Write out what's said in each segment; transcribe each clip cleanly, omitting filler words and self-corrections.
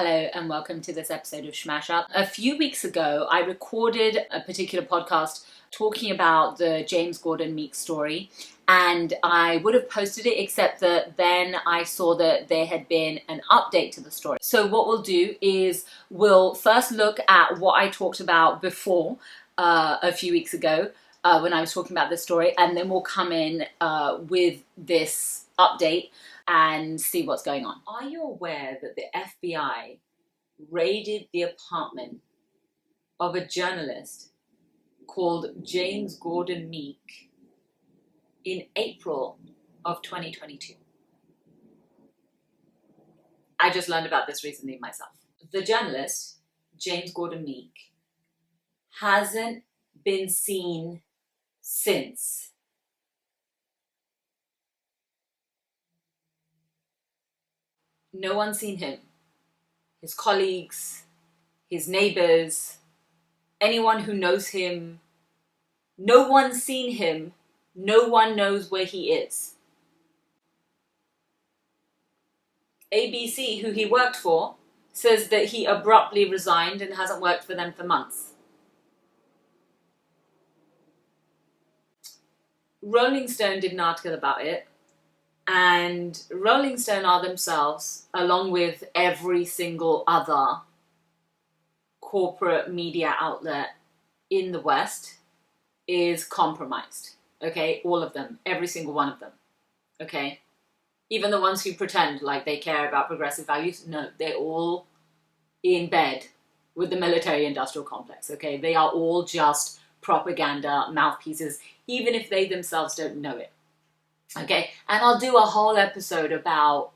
Hello and welcome to this episode of Shmashup. A few weeks ago, I recorded a particular podcast talking about the James Gordon Meek story, and I would have posted it except that then I saw that there had been an update to the story. So what we'll do is we'll first look at what I talked about before a few weeks ago when I was talking about this story, and then we'll come in with this update and see what's going on. Are you aware that the FBI raided the apartment of a journalist called James Gordon Meek in April of 2022? I just learned about this recently myself. The journalist, James Gordon Meek, hasn't been seen since. No one's seen him. His colleagues, his neighbors, anyone who knows him. No one's seen him. No one knows where he is. ABC, who he worked for, says that he abruptly resigned and hasn't worked for them for months. Rolling Stone did an article about it. And Rolling Stone are themselves, along with every single other corporate media outlet in the West, is compromised. Okay? All of them. Every single one of them. Okay? Even the ones who pretend like they care about progressive values, no, they're all in bed with the military-industrial complex. Okay? They are all just propaganda mouthpieces, even if they themselves don't know it. Okay, and I'll do a whole episode about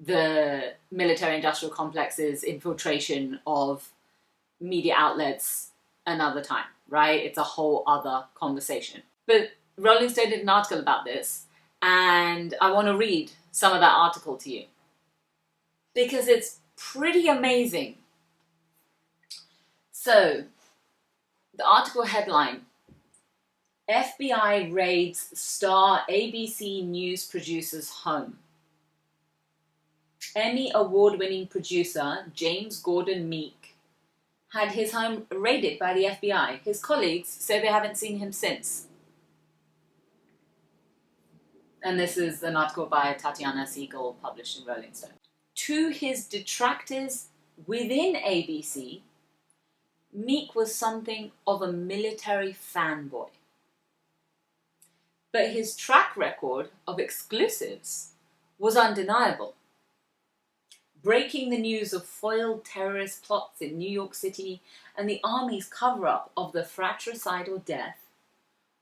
the military-industrial complex's infiltration of media outlets another time, right? It's a whole other conversation. But Rolling Stone did an article about this, and I want to read some of that article to you because it's pretty amazing. So, the article headline: FBI raids star ABC News producer's home. Emmy award-winning producer James Gordon Meek had his home raided by the FBI. His colleagues say they haven't seen him since. And this is an article by Tatiana Siegel published in Rolling Stone. To his detractors within ABC, Meek was something of a military fanboy. But his track record of exclusives was undeniable. Breaking the news of foiled terrorist plots in New York City and the Army's cover-up of the fratricidal death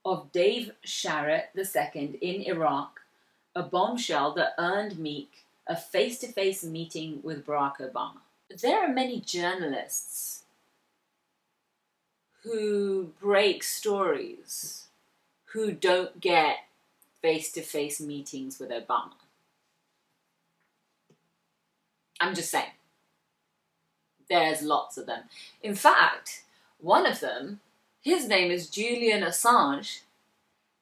of Dave Sharett II in Iraq, a bombshell that earned Meek a face-to-face meeting with Barack Obama. There are many journalists who break stories who don't get face-to-face meetings with Obama. I'm just saying. There's lots of them. In fact, one of them, his name is Julian Assange,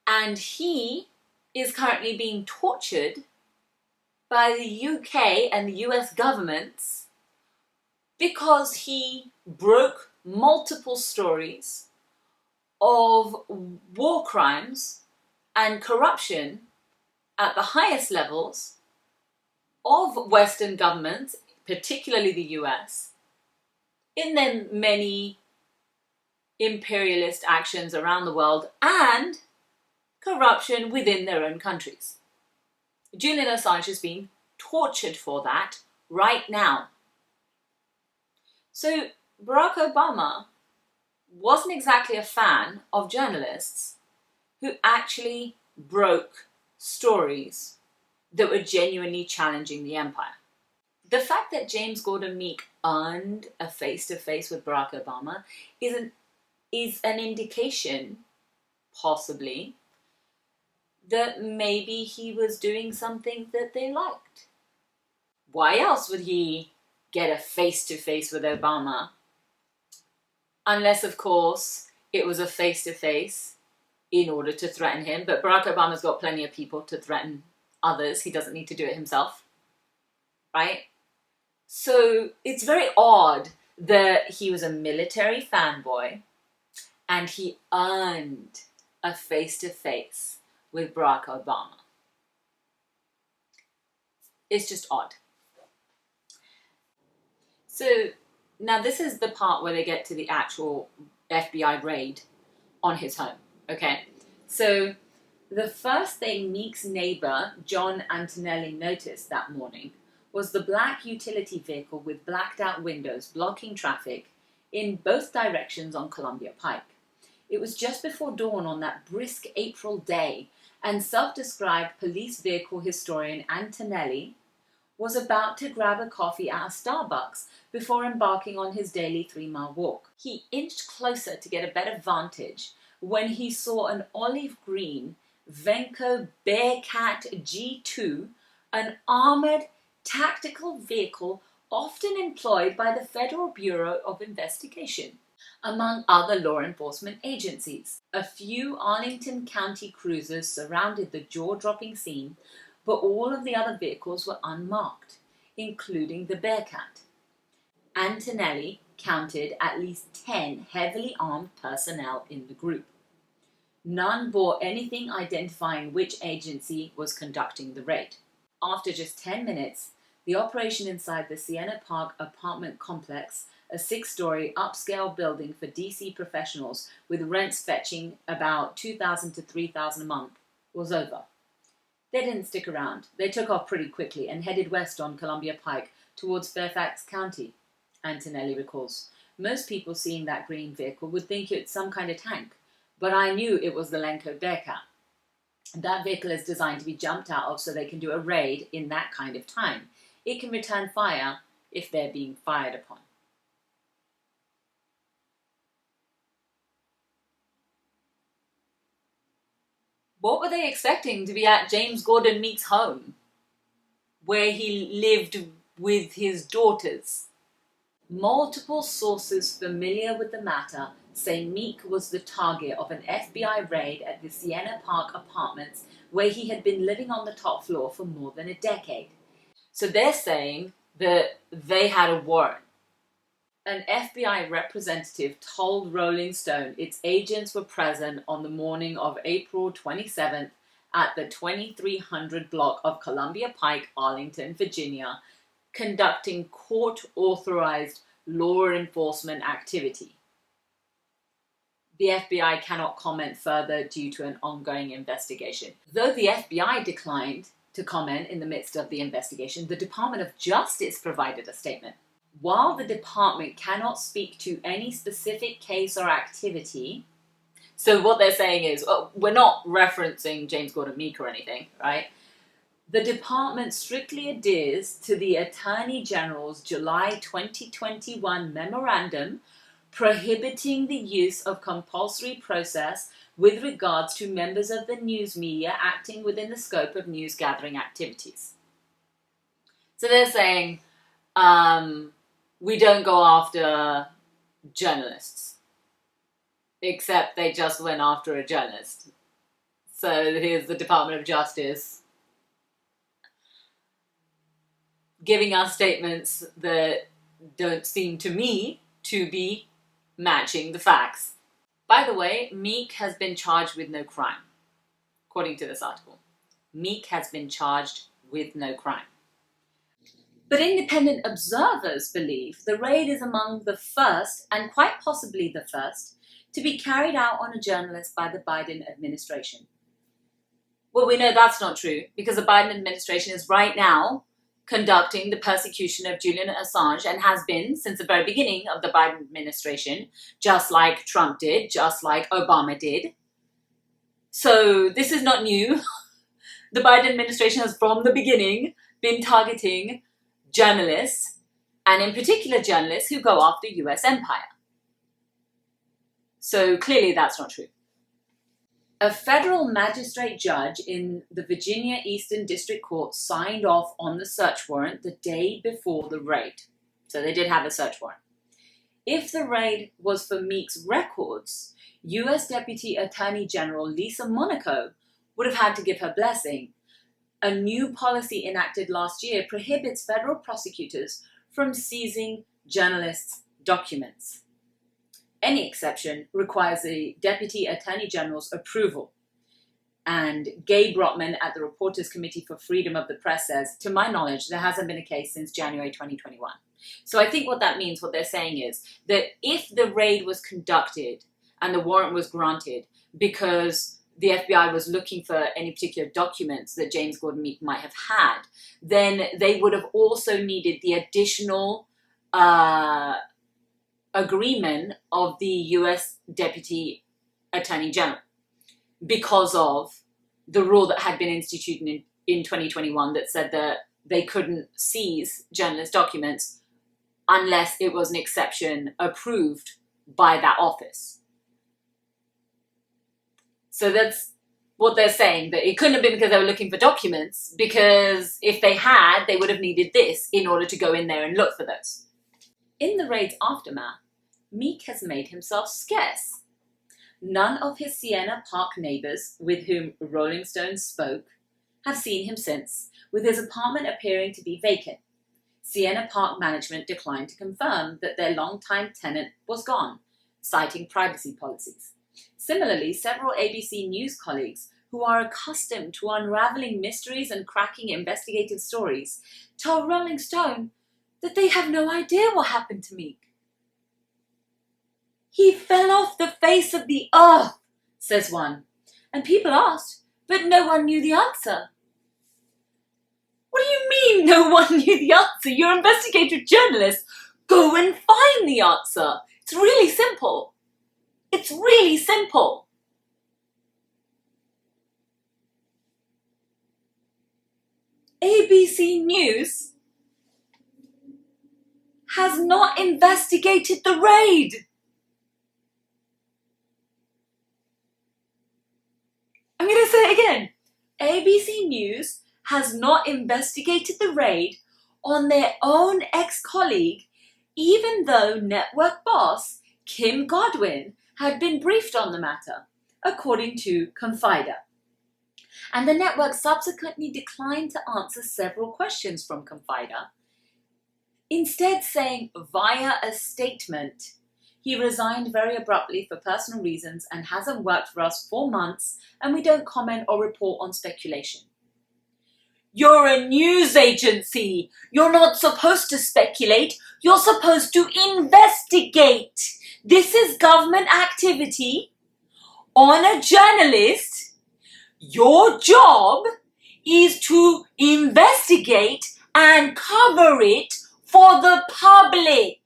and he is currently being tortured by the UK and the US governments because he broke multiple stories of war crimes and corruption at the highest levels of Western governments, particularly the US, in their many imperialist actions around the world and corruption within their own countries. Julian Assange is being tortured for that right now. So Barack Obama wasn't exactly a fan of journalists who actually broke stories that were genuinely challenging the empire. The fact that James Gordon Meek earned a face-to-face with Barack Obama is an indication, possibly, that maybe he was doing something that they liked. Why else would he get a face-to-face with Obama? Unless, of course, it was a face-to-face in order to threaten him. But Barack Obama's got plenty of people to threaten others. He doesn't need to do it himself. Right? So it's very odd that he was a military fanboy and he earned a face-to-face with Barack Obama. It's just odd. So now this is the part where they get to the actual FBI raid on his home, okay? So the first thing Meek's neighbor, John Antonelli, noticed that morning was the black utility vehicle with blacked out windows blocking traffic in both directions on Columbia Pike. It was just before dawn on that brisk April day, and self-described police vehicle historian Antonelli was about to grab a coffee at a Starbucks before embarking on his daily 3-mile walk. He inched closer to get a better vantage when he saw an olive green Venco Bearcat G2, an armored tactical vehicle often employed by the Federal Bureau of Investigation, among other law enforcement agencies. A few Arlington County cruisers surrounded the jaw-dropping scene, but all of the other vehicles were unmarked, including the Bearcat. Antonelli counted at least 10 heavily armed personnel in the group. None bore anything identifying which agency was conducting the raid. After just 10 minutes, the operation inside the Sienna Park apartment complex, a 6-story upscale building for DC professionals with rents fetching about $2,000 to $3,000 a month, was over. They didn't stick around. They took off pretty quickly and headed west on Columbia Pike towards Fairfax County, Antonelli recalls. Most people seeing that green vehicle would think it's some kind of tank, but I knew it was the Lenco Bearcat. That vehicle is designed to be jumped out of so they can do a raid in that kind of time. It can return fire if they're being fired upon. What were they expecting to be at James Gordon Meek's home, where he lived with his daughters? Multiple sources familiar with the matter say Meek was the target of an FBI raid at the Sienna Park apartments, where he had been living on the top floor for more than a decade. So they're saying that they had a warrant. An FBI representative told Rolling Stone its agents were present on the morning of April 27th at the 2300 block of Columbia Pike, Arlington, Virginia, conducting court-authorized law enforcement activity. The FBI cannot comment further due to an ongoing investigation. Though the FBI declined to comment in the midst of the investigation, the Department of Justice provided a statement. While the department cannot speak to any specific case or activity, so what they're saying is, we're not referencing James Gordon Meek or anything, right? The department strictly adheres to the Attorney General's July 2021 memorandum prohibiting the use of compulsory process with regards to members of the news media acting within the scope of news gathering activities. So they're saying, we don't go after journalists, except they just went after a journalist. So here's the Department of Justice giving us statements that don't seem to me to be matching the facts. By the way, Meek has been charged with no crime, according to this article. Meek has been charged with no crime. But independent observers believe the raid is among the first, and quite possibly the first, to be carried out on a journalist by the Biden administration. Well, we know that's not true, because the Biden administration is right now conducting the persecution of Julian Assange, and has been since the very beginning of the Biden administration, just like Trump did, just like Obama did. So this is not new. The Biden administration has from the beginning been targeting journalists, and in particular journalists who go after US empire. So clearly that's not true. A federal magistrate judge in the Virginia Eastern District Court signed off on the search warrant the day before the raid. So they did have a search warrant. If the raid was for Meek's records, US Deputy Attorney General Lisa Monaco would have had to give her blessing. A new policy enacted last year prohibits federal prosecutors from seizing journalists' documents. Any exception requires the Deputy Attorney General's approval. And Gabe Rotman at the Reporters Committee for Freedom of the Press says, to my knowledge, there hasn't been a case since January 2021. So I think what that means, what they're saying is that if the raid was conducted and the warrant was granted because the FBI was looking for any particular documents that James Gordon Meek might have had, then they would have also needed the additional agreement of the US Deputy Attorney General, because of the rule that had been instituted in 2021 that said that they couldn't seize journalist documents unless it was an exception approved by that office. So that's what they're saying, that it couldn't have been because they were looking for documents, because if they had, they would have needed this in order to go in there and look for those. In the raid's aftermath, Meek has made himself scarce. None of his Siena Park neighbors with whom Rolling Stone spoke have seen him since, with his apartment appearing to be vacant. Siena Park management declined to confirm that their longtime tenant was gone, citing privacy policies. Similarly, several ABC News colleagues who are accustomed to unraveling mysteries and cracking investigative stories tell Rolling Stone that they have no idea what happened to Meek. He fell off the face of the earth, says one. And people asked, but no one knew the answer. What do you mean no one knew the answer? You're investigative journalists. Go and find the answer. It's really simple. It's really simple. ABC News has not investigated the raid. I'm going to say it again. ABC News has not investigated the raid on their own ex-colleague, even though network boss Kim Godwin had been briefed on the matter, according to Confider. And the network subsequently declined to answer several questions from Confider, instead saying via a statement, he resigned very abruptly for personal reasons and hasn't worked for us for months, and we don't comment or report on speculation. You're a news agency. You're not supposed to speculate. You're supposed to investigate. This is government activity on a journalist. Your job is to investigate and cover it for the public.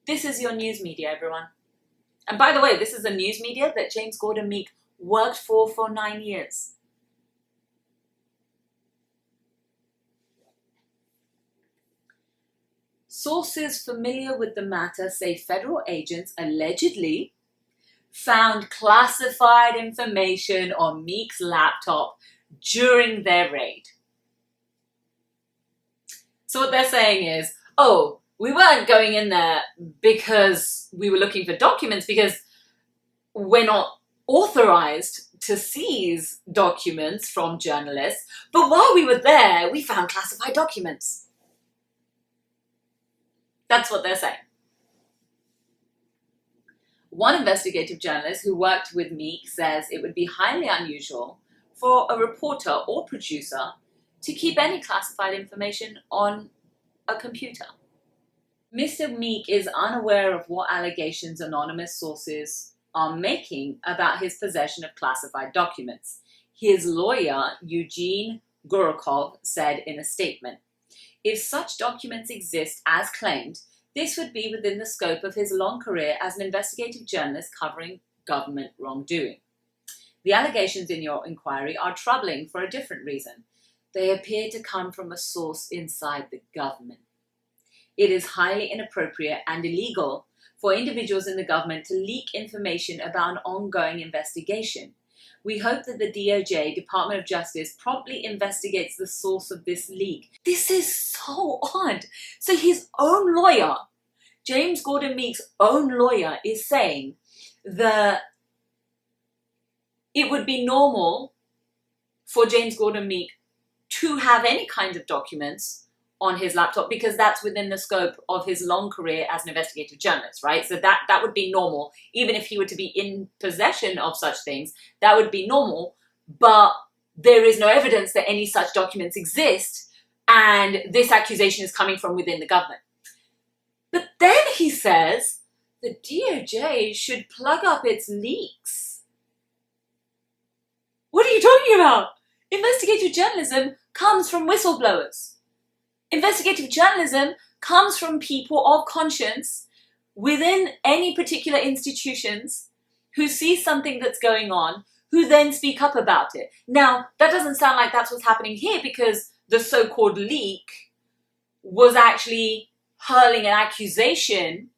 This is your news media, everyone. And by the way, this is a news media that James Gordon Meek worked for 9 years. Sources familiar with the matter say federal agents allegedly found classified information on Meek's laptop during their raid. So what they're saying is, oh, we weren't going in there because we were looking for documents, because we're not authorized to seize documents from journalists. But while we were there, we found classified documents. That's what they're saying. One investigative journalist who worked with Meek says it would be highly unusual for a reporter or producer to keep any classified information on a computer. Mr. Meek is unaware of what allegations anonymous sources are making about his possession of classified documents. His lawyer, Eugene Gurukov, said in a statement, if such documents exist as claimed, this would be within the scope of his long career as an investigative journalist covering government wrongdoing. The allegations in your inquiry are troubling for a different reason. They appear to come from a source inside the government. It is highly inappropriate and illegal for individuals in the government to leak information about an ongoing investigation. We hope that the DOJ, Department of Justice, promptly investigates the source of this leak. This is so odd. So his own lawyer, James Gordon Meek's own lawyer, is saying that it would be normal for James Gordon Meek to have any kind of documents on his laptop because that's within the scope of his long career as an investigative journalist, right? So that would be normal. Even if he were to be in possession of such things, that would be normal. But there is no evidence that any such documents exist, and this accusation is coming from within the government. But then he says the DOJ should plug up its leaks. What are you talking about? Investigative journalism comes from whistleblowers. Investigative journalism comes from people of conscience within any particular institutions who see something that's going on, who then speak up about it. Now, that doesn't sound like that's what's happening here, because the so-called leak was actually hurling an accusation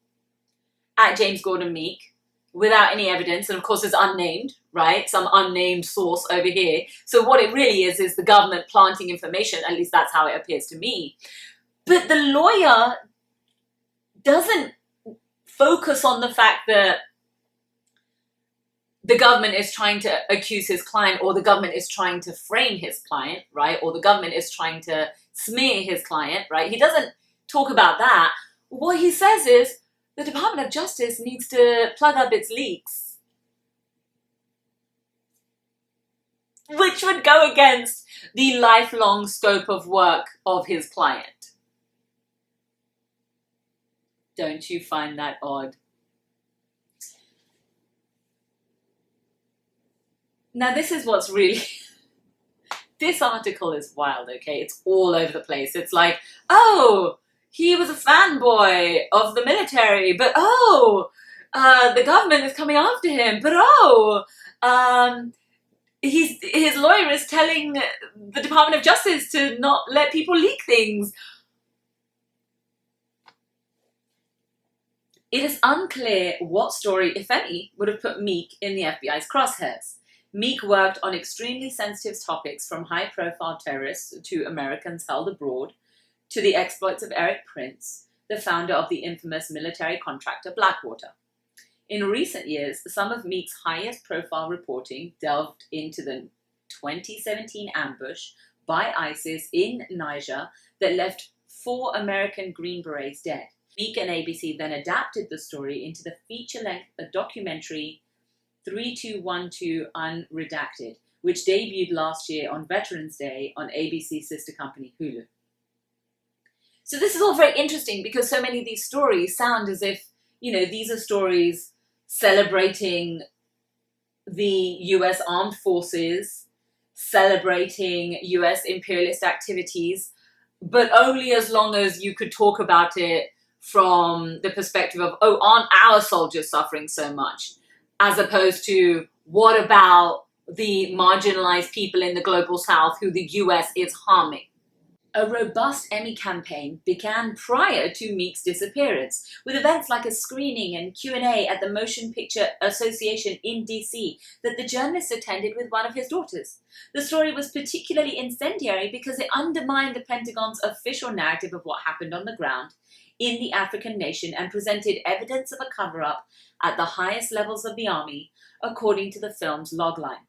at James Gordon Meek without any evidence, and of course it's unnamed, right? Some unnamed source over here. So what it really is the government planting information, at least that's how it appears to me. But the lawyer doesn't focus on the fact that the government is trying to accuse his client, or the government is trying to frame his client, right? Or the government is trying to smear his client, right? He doesn't talk about that. What he says is the Department of Justice needs to plug up its leaks, which would go against the lifelong scope of work of his client. Don't you find that odd? Now, this is what's really... This article is wild, okay? It's all over the place. It's like, oh, he was a fanboy of the military, but the government is coming after him, but his lawyer is telling the Department of Justice to not let people leak things. It is unclear what story, if any, would have put Meek in the FBI's crosshairs. Meek worked on extremely sensitive topics, from high-profile terrorists to Americans held abroad, to the exploits of Eric Prince, the founder of the infamous military contractor Blackwater. In recent years, some of Meek's highest-profile reporting delved into the 2017 ambush by ISIS in Niger that left 4 American Green Berets dead. Meek and ABC then adapted the story into the feature-length documentary 3212 Unredacted, which debuted last year on Veterans Day on ABC's sister company Hulu. So this is all very interesting, because so many of these stories sound as if, these are stories celebrating the US armed forces, celebrating US imperialist activities, but only as long as you could talk about it from the perspective of, aren't our soldiers suffering so much? As opposed to, what about the marginalized people in the global south who the US is harming? A robust Emmy campaign began prior to Meek's disappearance, with events like a screening and Q&A at the Motion Picture Association in DC that the journalist attended with one of his daughters. The story was particularly incendiary because it undermined the Pentagon's official narrative of what happened on the ground in the African nation and presented evidence of a cover-up at the highest levels of the army, according to the film's logline.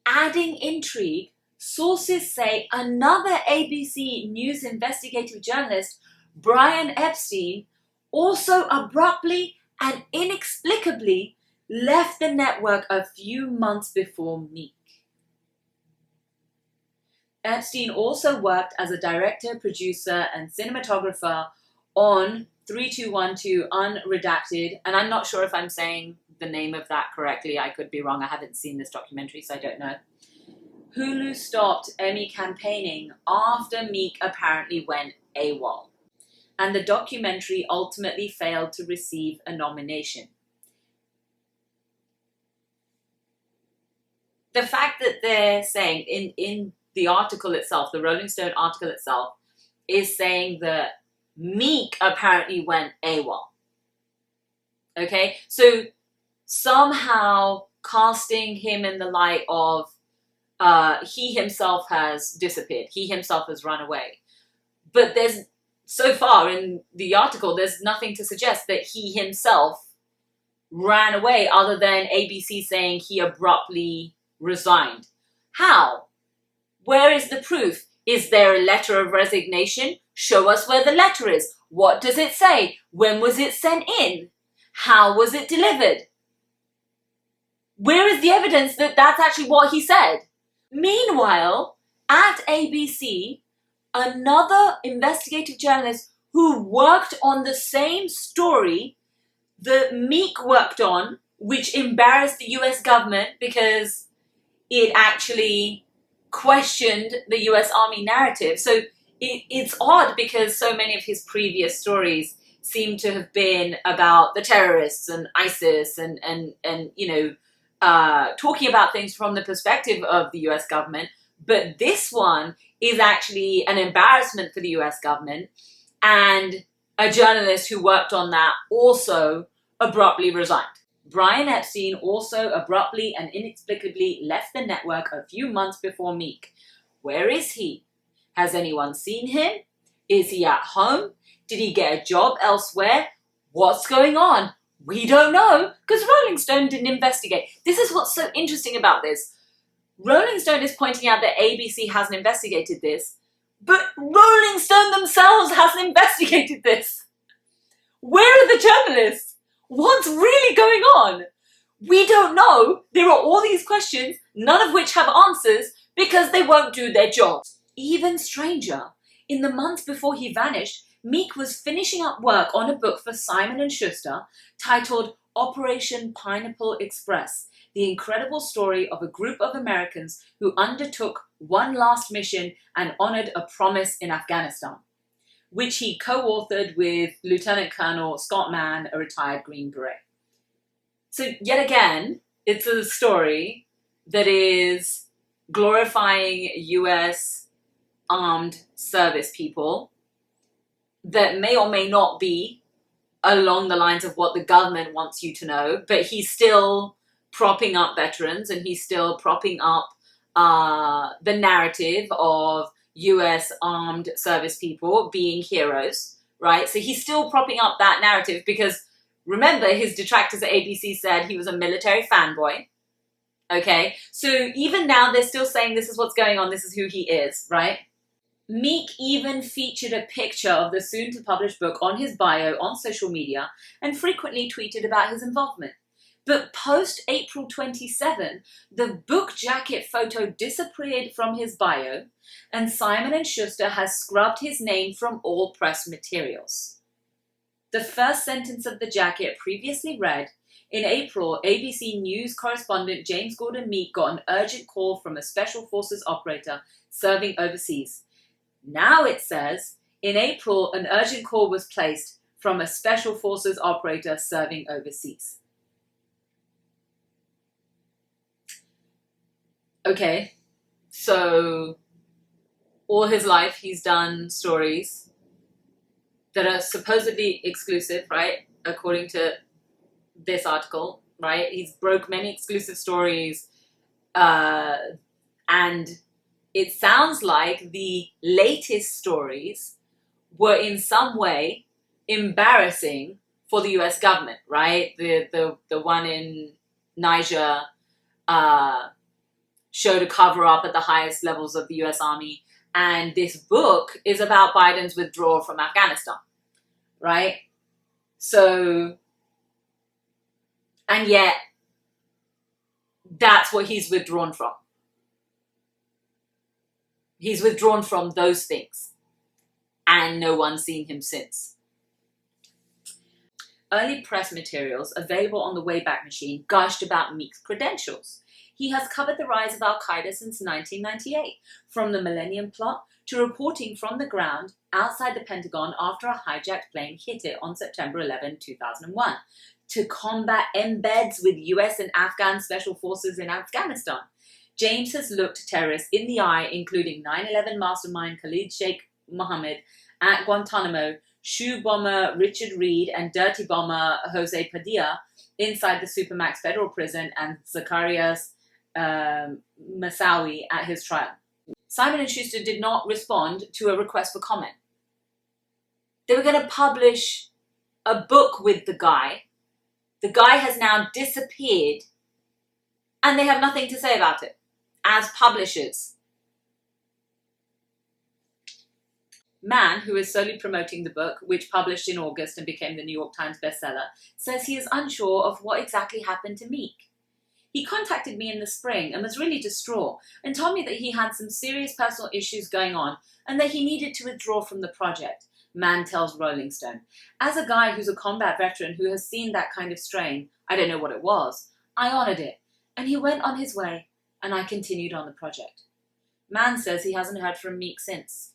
Adding intrigue, sources say another ABC News investigative journalist, Brian Epstein, also abruptly and inexplicably left the network a few months before Meek. Epstein also worked as a director, producer, and cinematographer on 3212 Unredacted, and I'm not sure if I'm saying the name of that correctly. I could be wrong. I haven't seen this documentary, so I don't know. Hulu stopped Emmy campaigning after Meek apparently went AWOL, and the documentary ultimately failed to receive a nomination. The fact that they're saying in the article itself, the Rolling Stone article itself, is saying that Meek apparently went AWOL. Okay? So somehow casting him in the light of he himself has disappeared. He himself has run away. But there's, so far in the article, there's nothing to suggest that he himself ran away other than ABC saying he abruptly resigned. How? Where is the proof? Is there a letter of resignation? Show us where the letter is. What does it say? When was it sent in? How was it delivered? Where is the evidence that that's actually what he said? Meanwhile, at ABC, another investigative journalist who worked on the same story that Meek worked on, which embarrassed the US government because it actually questioned the US Army narrative. So it's odd because so many of his previous stories seem to have been about the terrorists and ISIS and talking about things from the perspective of the US government. But this one is actually an embarrassment for the US government, and a journalist who worked on that also abruptly resigned. Brian Epstein also abruptly and inexplicably left the network a few months before Meek. Where is he? Has anyone seen him? Is he at home? Did he get a job elsewhere? What's going on? We don't know, because Rolling Stone didn't investigate. This is what's so interesting about this. Rolling Stone is pointing out that ABC hasn't investigated this, but Rolling Stone themselves hasn't investigated this. Where are the journalists? What's really going on? We don't know. There are all these questions, none of which have answers, because they won't do their jobs. Even stranger, in the months before he vanished, Meek was finishing up work on a book for Simon & Schuster titled Operation Pineapple Express, the incredible story of a group of Americans who undertook one last mission and honored a promise in Afghanistan, which he co-authored with Lieutenant Colonel Scott Mann, a retired Green Beret. So yet again, it's a story that is glorifying US armed service people that may or may not be along the lines of what the government wants you to know, but he's still propping up veterans, and he's still propping up the narrative of US armed service people being heroes, right? So he's still propping up that narrative because, remember, his detractors at ABC said he was a military fanboy, okay? So even now, they're still saying this is what's going on, this is who he is, right? Meek even featured a picture of the soon-to-publish book on his bio on social media and frequently tweeted about his involvement. But post-April 27, the book jacket photo disappeared from his bio, and Simon & Schuster has scrubbed his name from all press materials. The first sentence of the jacket previously read, "In April, ABC News correspondent James Gordon Meek got an urgent call from a Special Forces operator serving overseas." Now it says, "In April, an urgent call was placed from a Special Forces operator serving overseas." Okay, so all his life he's done stories that are supposedly exclusive, right? According to this article, right? He's broke many exclusive stories, and it sounds like the latest stories were in some way embarrassing for the US government, right? The one in Niger showed a cover-up at the highest levels of the US Army, and this book is about Biden's withdrawal from Afghanistan, right? So, and yet, that's what he's withdrawn from. He's withdrawn from those things, and no one's seen him since. Early press materials available on the Wayback Machine gushed about Meek's credentials. He has covered the rise of Al-Qaeda since 1998, from the Millennium Plot to reporting from the ground outside the Pentagon after a hijacked plane hit it on September 11, 2001, to combat embeds with US and Afghan special forces in Afghanistan. James has looked terrorists in the eye, including 9/11 mastermind Khalid Sheikh Mohammed at Guantanamo, shoe bomber Richard Reed, and dirty bomber Jose Padilla inside the Supermax federal prison, and Zacharias Massawi at his trial. Simon & Schuster did not respond to a request for comment. They were going to publish a book with the guy. The guy has now disappeared, and they have nothing to say about it as publishers. Man, who is solely promoting the book, which published in August and became the New York Times bestseller, says he is unsure of what exactly happened to Meek. He contacted me in the spring and was really distraught and told me that he had some serious personal issues going on and that he needed to withdraw from the project, Man tells Rolling Stone. As a guy who's a combat veteran who has seen that kind of strain, I don't know what it was, I honoured it, and he went on his way, and I continued on the project. Man says he hasn't heard from Meek since.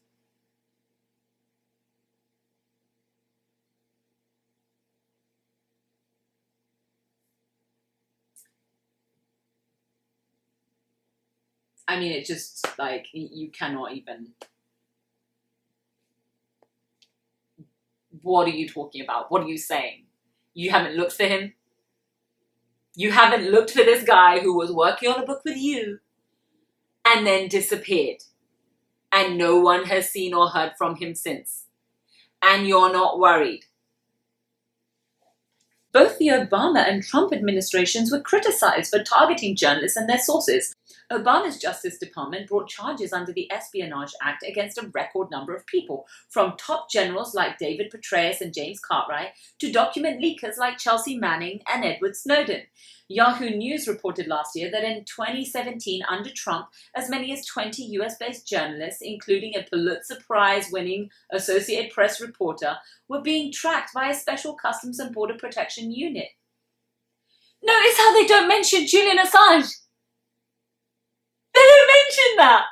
I mean, it's just like, you cannot even... What are you talking about? What are you saying? You haven't looked for him? You haven't looked for this guy who was working on a book with you and then disappeared. And no one has seen or heard from him since. And you're not worried. Both the Obama and Trump administrations were criticized for targeting journalists and their sources. Obama's Justice Department brought charges under the Espionage Act against a record number of people, from top generals like David Petraeus and James Cartwright to document leakers like Chelsea Manning and Edward Snowden. Yahoo News reported last year that in 2017, under Trump, as many as 20 US-based journalists, including a Pulitzer Prize-winning Associated Press reporter, were being tracked by a special Customs and Border Protection unit. Notice how they don't mention Julian Assange. They don't mention that.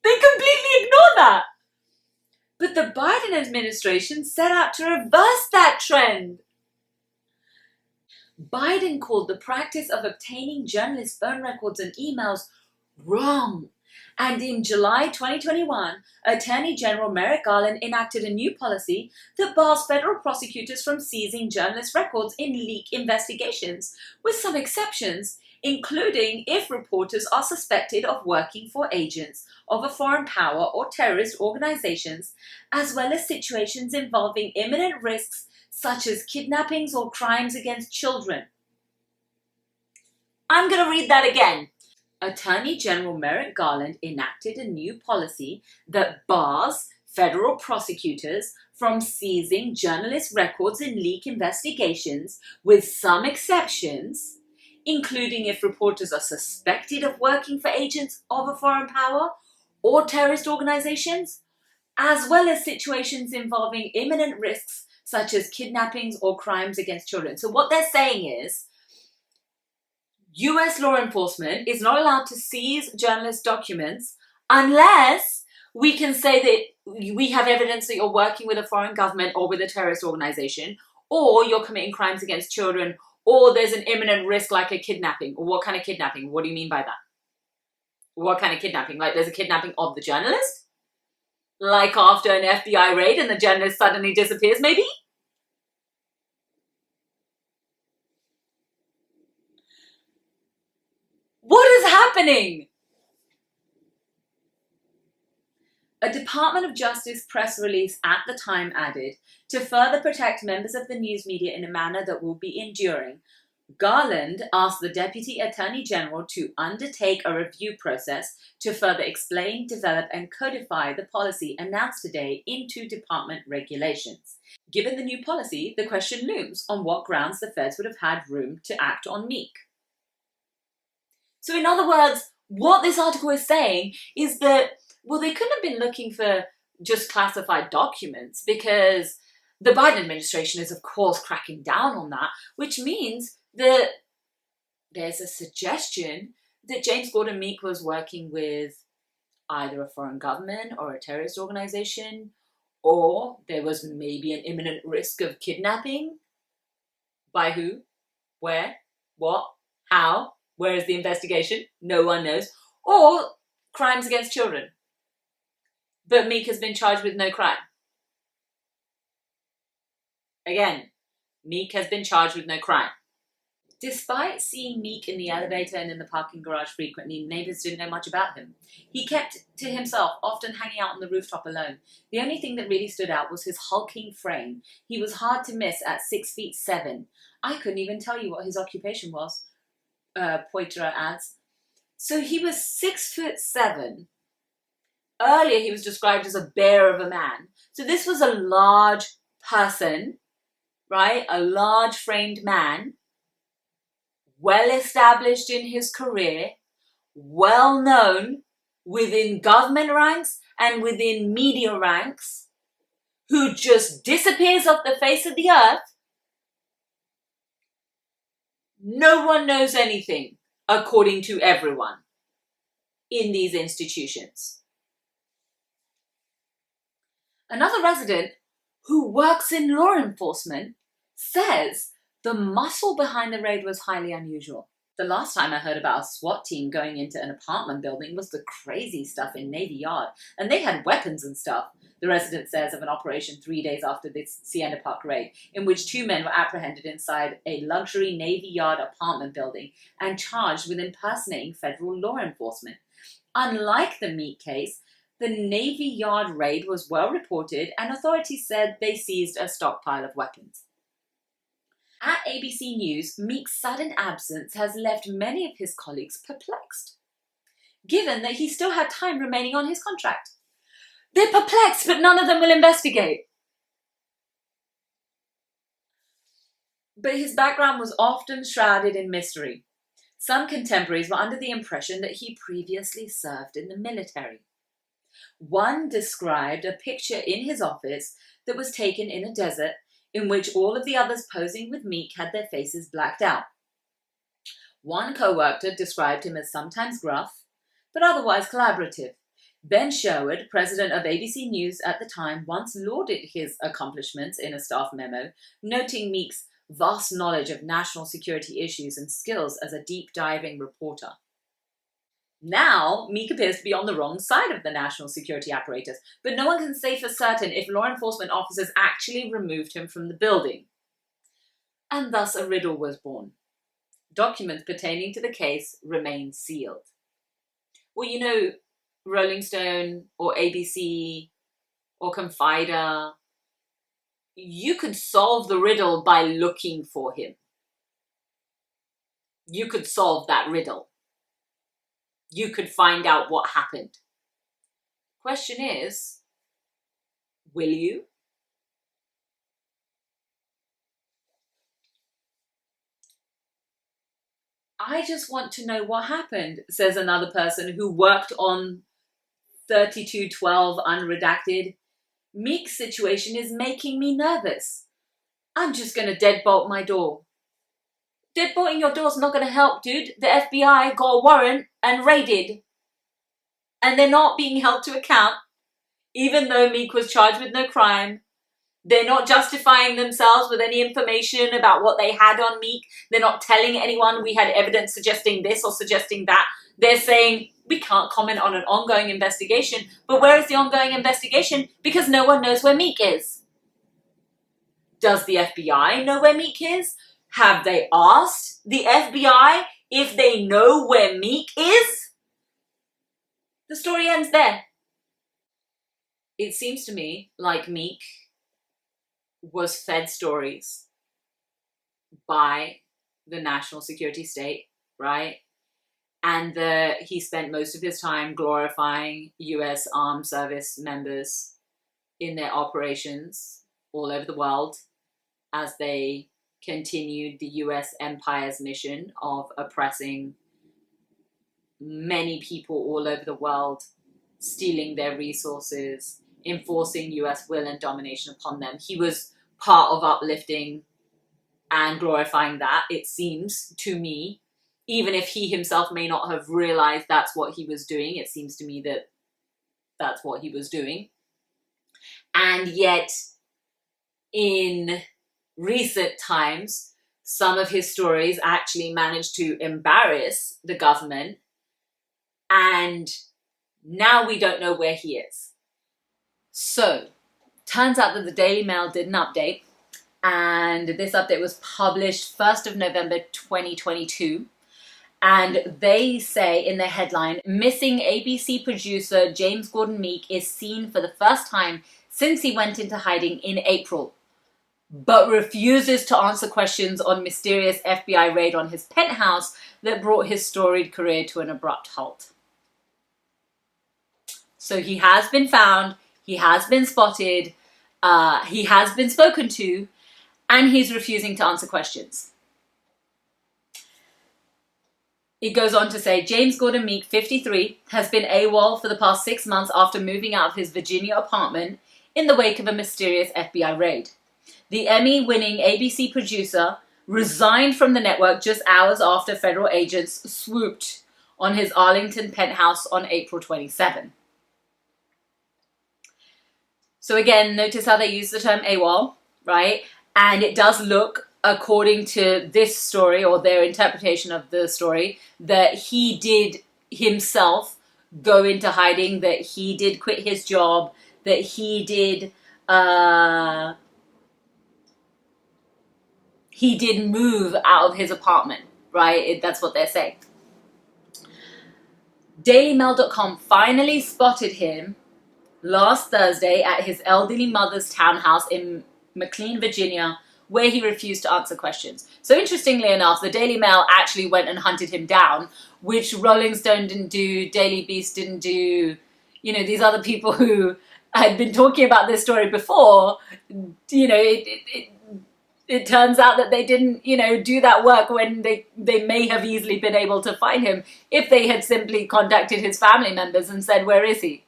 They completely ignore that. But the Biden administration set out to reverse that trend. Biden called the practice of obtaining journalists' phone records and emails wrong. And in July 2021, Attorney General Merrick Garland enacted a new policy that bars federal prosecutors from seizing journalist records in leak investigations, with some exceptions, including if reporters are suspected of working for agents of a foreign power or terrorist organizations, as well as situations involving imminent risks such as kidnappings or crimes against children. I'm going to read that again. Attorney General Merrick Garland enacted a new policy that bars federal prosecutors from seizing journalist records in leak investigations, with some exceptions, including if reporters are suspected of working for agents of a foreign power or terrorist organizations, as well as situations involving imminent risks such as kidnappings or crimes against children. So what they're saying is, US law enforcement is not allowed to seize journalist documents unless we can say that we have evidence that you're working with a foreign government or with a terrorist organization, or you're committing crimes against children, or there's an imminent risk like a kidnapping. Or what kind of kidnapping? What do you mean by that? What kind of kidnapping? Like there's a kidnapping of the journalist? Like after an FBI raid and the journalist suddenly disappears, maybe? What is happening? A Department of Justice press release at the time added, to further protect members of the news media in a manner that will be enduring, Garland asked the Deputy Attorney General to undertake a review process to further explain, develop, and codify the policy announced today into department regulations. Given the new policy, the question looms on what grounds the feds would have had room to act on Meek. So in other words, what this article is saying is that, well, they couldn't have been looking for just classified documents, because the Biden administration is, of course, cracking down on that, which means that there's a suggestion that James Gordon Meek was working with either a foreign government or a terrorist organization, or there was maybe an imminent risk of kidnapping. By who? Where? What? How? Where is the investigation? No one knows. Or crimes against children. But Meek has been charged with no crime. Again, Meek has been charged with no crime. Despite seeing Meek in the elevator and in the parking garage frequently, neighbours didn't know much about him. He kept to himself, often hanging out on the rooftop alone. The only thing that really stood out was his hulking frame. He was hard to miss at 6'7". I couldn't even tell you what his occupation was, Poitras adds. So he was 6'7", Earlier, he was described as a bear of a man. So this was a large person, right? A large framed man, well established in his career, well known within government ranks and within media ranks, who just disappears off the face of the earth. No one knows anything, according to everyone in these institutions. Another resident who works in law enforcement says the muscle behind the raid was highly unusual. The last time I heard about a SWAT team going into an apartment building was the crazy stuff in Navy Yard, and they had weapons and stuff, the resident says of an operation 3 days after the Siena Park raid, in which 2 men were apprehended inside a luxury Navy Yard apartment building and charged with impersonating federal law enforcement. Unlike the Meek case, the Navy Yard raid was well reported, and authorities said they seized a stockpile of weapons. At ABC News, Meek's sudden absence has left many of his colleagues perplexed, given that he still had time remaining on his contract. They're perplexed, but none of them will investigate. But his background was often shrouded in mystery. Some contemporaries were under the impression that he previously served in the military. One described a picture in his office that was taken in a desert in which all of the others posing with Meek had their faces blacked out. One co-worker described him as sometimes gruff, but otherwise collaborative. Ben Sherwood, president of ABC News at the time, once lauded his accomplishments in a staff memo, noting Meek's vast knowledge of national security issues and skills as a deep-diving reporter. Now, Meek appears to be on the wrong side of the national security apparatus, but no one can say for certain if law enforcement officers actually removed him from the building. And thus a riddle was born. Documents pertaining to the case remain sealed. Well, you know, Rolling Stone or ABC or Confider, you could solve the riddle by looking for him. You could solve that riddle. You could find out what happened. Question is, will you? I just want to know what happened, says another person who worked on 3212 unredacted. Meek's situation is making me nervous. I'm just going to deadbolt my door. Deadbolting your door's not going to help, dude. The FBI got a warrant and raided. And they're not being held to account, even though Meek was charged with no crime. They're not justifying themselves with any information about what they had on Meek. They're not telling anyone we had evidence suggesting this or suggesting that. They're saying, we can't comment on an ongoing investigation. But where is the ongoing investigation? Because no one knows where Meek is. Does the FBI know where Meek is? Have they asked the FBI if they know where Meek is? The story ends there. It seems to me like Meek was fed stories by the national security state, right? And he spent most of his time glorifying US armed service members in their operations all over the world as they continued the US empire's mission of oppressing many people all over the world, stealing their resources, enforcing US will and domination upon them. He was part of uplifting and glorifying that, it seems to me. Even if he himself may not have realized that's what he was doing, it seems to me that that's what he was doing. And yet, in recent times, some of his stories actually managed to embarrass the government, and now we don't know where he is. So, turns out that the Daily Mail did an update, and this update was published 1st of November 2022. And they say in their headline, missing ABC producer James Gordon Meek is seen for the first time since he went into hiding in April, but refuses to answer questions on mysterious FBI raid on his penthouse that brought his storied career to an abrupt halt. So he has been found, he has been spotted, he has been spoken to, and he's refusing to answer questions. It goes on to say, James Gordon Meek, 53, has been AWOL for the past 6 months after moving out of his Virginia apartment in the wake of a mysterious FBI raid. The Emmy-winning ABC producer resigned from the network just hours after federal agents swooped on his Arlington penthouse on April 27. So again, notice how they use the term AWOL, right? And it does look, according to this story, or their interpretation of the story, that he did himself go into hiding, that he did quit his job, that he did move out of his apartment, right? That's what they're saying. DailyMail.com finally spotted him last Thursday at his elderly mother's townhouse in McLean, Virginia, where he refused to answer questions. So interestingly enough, the Daily Mail actually went and hunted him down, which Rolling Stone didn't do, Daily Beast didn't do, you know, these other people who had been talking about this story before, you know, it turns out that they didn't, you know, do that work when they may have easily been able to find him if they had simply contacted his family members and said, where is he?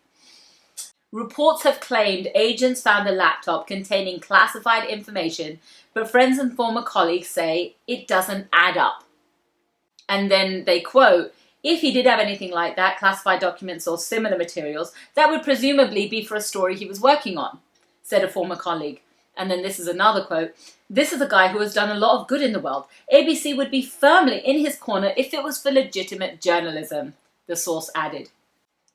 Reports have claimed agents found a laptop containing classified information, but friends and former colleagues say it doesn't add up. And then they quote, if he did have anything like that, classified documents or similar materials, that would presumably be for a story he was working on, said a former colleague. And then this is another quote. This is a guy who has done a lot of good in the world. ABC would be firmly in his corner if it was for legitimate journalism, the source added.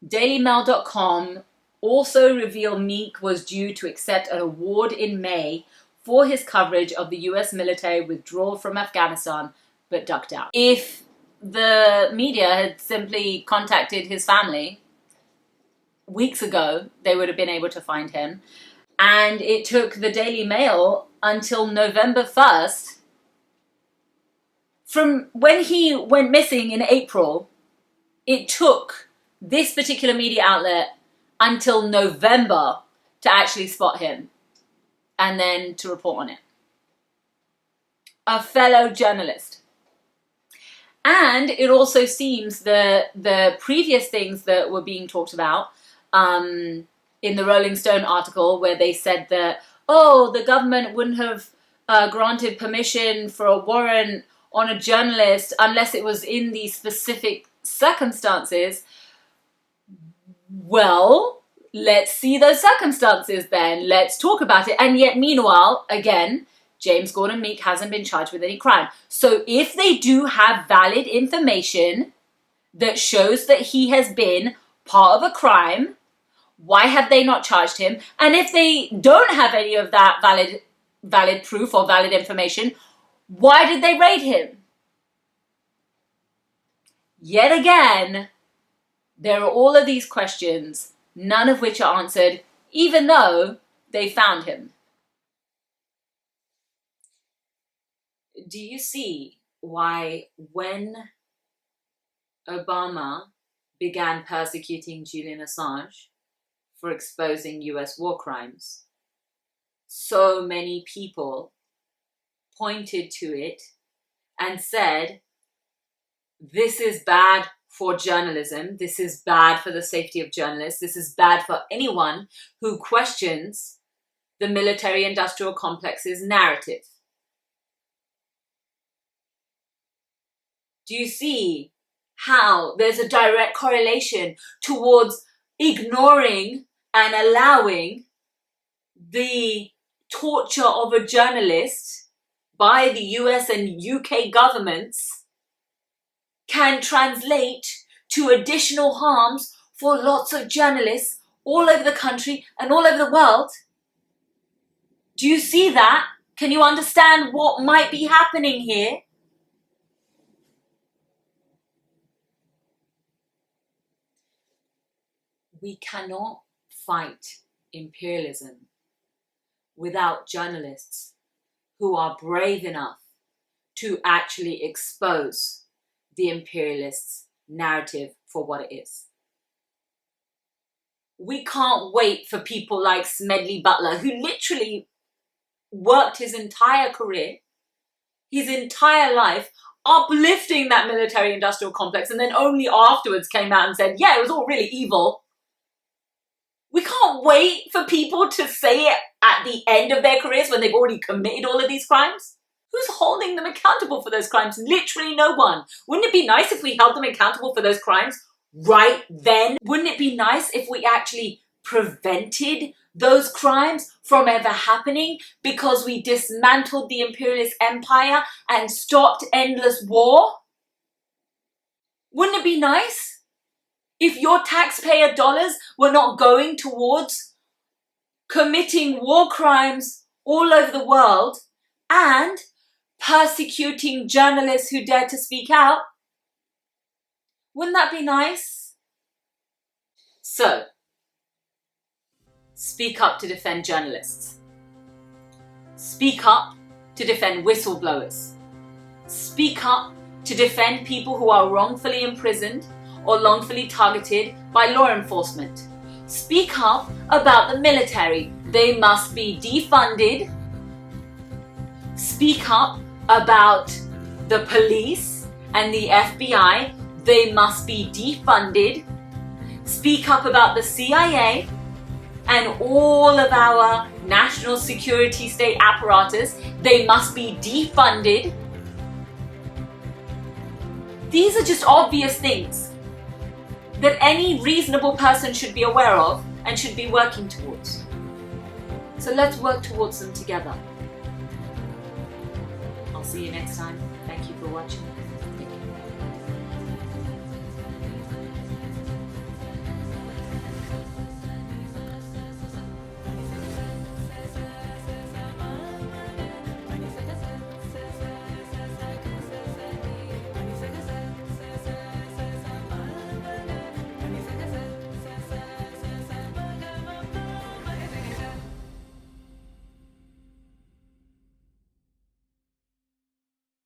DailyMail.com also revealed Meek was due to accept an award in May for his coverage of the US military withdrawal from Afghanistan, but ducked out. If the media had simply contacted his family weeks ago, they would have been able to find him. And it took the Daily Mail until November 1st, from when he went missing in April, it took this particular media outlet until November to actually spot him and then to report on it. A fellow journalist. And it also seems the previous things that were being talked about in the Rolling Stone article, where they said that, oh, the government wouldn't have granted permission for a warrant on a journalist unless it was in these specific circumstances. Well, let's see those circumstances then. Let's talk about it. And yet, meanwhile, again, James Gordon Meek hasn't been charged with any crime. So if they do have valid information that shows that he has been part of a crime, why have they not charged him? And if they don't have any of that valid proof or valid information, why did they raid him? Yet again, there are all of these questions, none of which are answered, even though they found him. Do you see why when Obama began persecuting Julian Assange for exposing US war crimes, so many people pointed to it and said, this is bad for journalism, this is bad for the safety of journalists, this is bad for anyone who questions the military-industrial complex's narrative. Do you see how there's a direct correlation towards ignoring and allowing the torture of a journalist by the US and UK governments can translate to additional harms for lots of journalists all over the country and all over the world? Do you see that? Can you understand what might be happening here? We cannot fight imperialism without journalists who are brave enough to actually expose the imperialists' narrative for what it is. We can't wait for people like Smedley Butler, who literally worked his entire career, his entire life, uplifting that military-industrial complex, and then only afterwards came out and said, yeah, it was all really evil. We can't wait for people to say it at the end of their careers when they've already committed all of these crimes. Who's holding them accountable for those crimes? Literally no one. Wouldn't it be nice if we held them accountable for those crimes right then? Wouldn't it be nice if we actually prevented those crimes from ever happening because we dismantled the imperialist empire and stopped endless war? Wouldn't it be nice if your taxpayer dollars were not going towards committing war crimes all over the world and persecuting journalists who dare to speak out? Wouldn't that be nice? So, speak up to defend journalists. Speak up to defend whistleblowers. Speak up to defend people who are wrongfully imprisoned or wrongfully targeted by law enforcement. Speak up about the military. They must be defunded. Speak up about the police and the FBI. They must be defunded. Speak up about the CIA and all of our national security state apparatus. They must be defunded. These are just obvious things that any reasonable person should be aware of and should be working towards. So let's work towards them together. I'll see you next time. Thank you for watching.